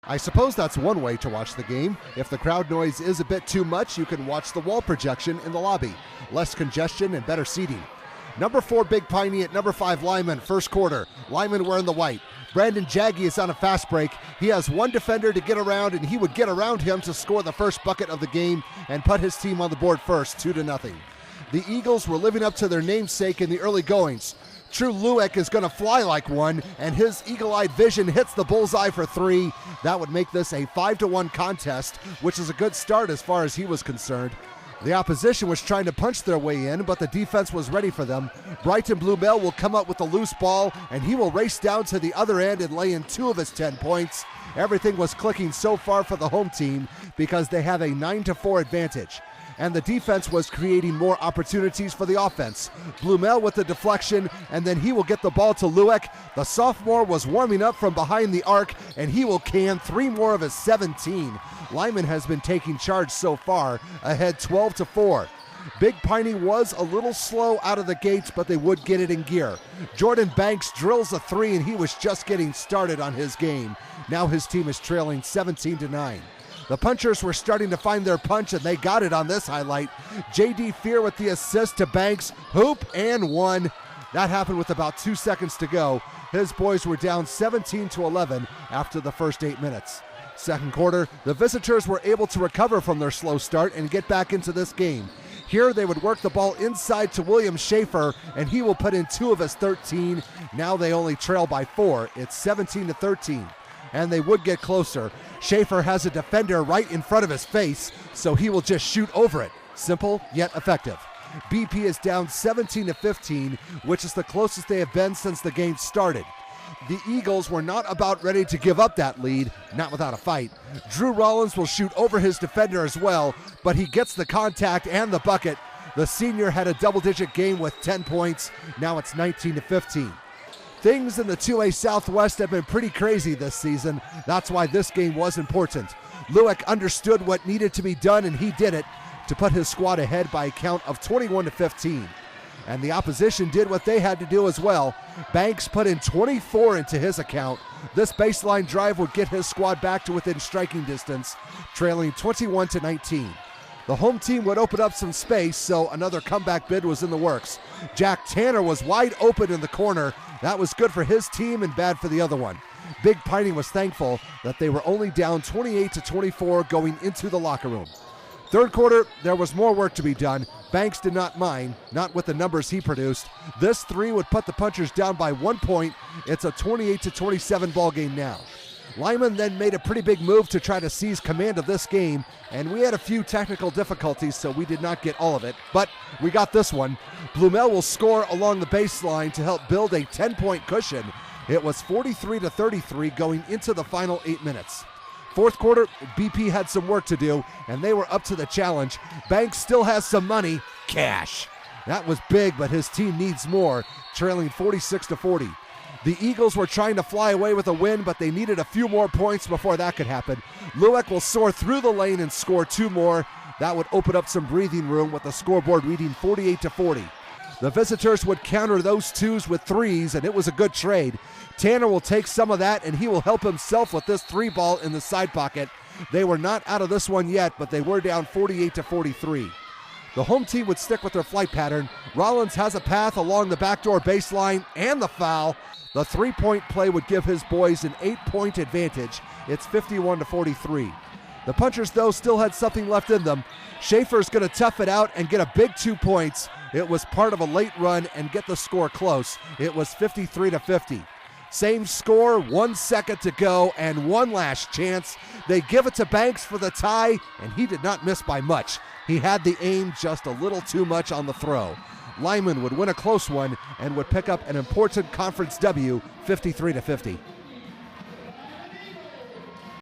I suppose that's one way to watch the game. If the crowd noise is a bit too much, you can watch the wall projection in the lobby. Less congestion and better seating. Number 4 Big Piney at number 5 Lyman, first quarter. Lyman wearing the white. Brandon Jaggy is on a fast break. He has one defender to get around, and he would get around him to score the first bucket of the game and put his team on the board first, 2-0. The Eagles were living up to their namesake in the early goings. True Lueck is going to fly like one, and his eagle-eyed vision hits the bullseye for 3. That would make this a 5-1 contest, which is a good start as far as he was concerned. The opposition was trying to punch their way in, but the defense was ready for them. Brighton Bluebell will come up with the loose ball, and he will race down to the other end and lay in 2 of his 10 points. Everything was clicking so far for the home team because they have a 9-4 advantage. And the defense was creating more opportunities for the offense. Blumel with the deflection, and then he will get the ball to Lueck. The sophomore was warming up from behind the arc, and he will can 3 more of his 17. Lyman has been taking charge so far, ahead 12-4. Big Piney was a little slow out of the gates, but they would get it in gear. Jordan Banks drills a 3, and he was just getting started on his game. Now his team is trailing 17-9. The punchers were starting to find their punch, and they got it on this highlight. J.D. Fear with the assist to Banks, hoop and 1. That happened with about 2 seconds to go. His boys were down 17-11 after the first 8 minutes. Second quarter, the visitors were able to recover from their slow start and get back into this game. Here they would work the ball inside to William Schaefer, and he will put in 2 of his 13. Now they only trail by 4. It's 17-13. And they would get closer. Schaefer has a defender right in front of his face, so he will just shoot over it. Simple, yet effective. BP is down 17-15, which is the closest they have been since the game started. The Eagles were not about ready to give up that lead, not without a fight. Drew Rollins will shoot over his defender as well, but he gets the contact and the bucket. The senior had a double-digit game with 10 points. Now it's 19-15. Things in the 2A Southwest have been pretty crazy this season. That's why this game was important. Lueck understood what needed to be done, and he did it to put his squad ahead by a count of 21-15. And the opposition did what they had to do as well. Banks put in 24 into his account. This baseline drive would get his squad back to within striking distance, trailing 21-19. The home team would open up some space, so another comeback bid was in the works. Jack Tanner was wide open in the corner. That was good for his team and bad for the other one. Big Piney was thankful that they were only down 28-24 going into the locker room. Third quarter, there was more work to be done. Banks did not mind, not with the numbers he produced. This 3 would put the punchers down by 1 point. It's a 28-27 ball game now. Lyman then made a pretty big move to try to seize command of this game, and we had a few technical difficulties, so we did not get all of it, but we got this one. Blumel will score along the baseline to help build a 10-point cushion. It was 43-33 going into the final 8 minutes. Fourth quarter, BP had some work to do, and they were up to the challenge. Banks still has some money, cash. That was big, but his team needs more, trailing 46-40. The Eagles were trying to fly away with a win, but they needed a few more points before that could happen. Lueck will soar through the lane and score 2 more. That would open up some breathing room with the scoreboard reading 48-40. The visitors would counter those 2s with 3s, and it was a good trade. Tanner will take some of that, and he will help himself with this 3 ball in the side pocket. They were not out of this one yet, but they were down 48-43. The home team would stick with their flight pattern. Rollins has a path along the backdoor baseline and the foul. The 3-point play would give his boys an 8-point advantage. It's 51-43. The punchers, though, still had something left in them. Schaefer's going to tough it out and get a big 2 points. It was part of a late run and get the score close. It was 53-50. Same score, 1 second to go, and one last chance. They give it to Banks for the tie, and he did not miss by much. He had the aim just a little too much on the throw. Lyman would win a close one and would pick up an important conference W, 53-50.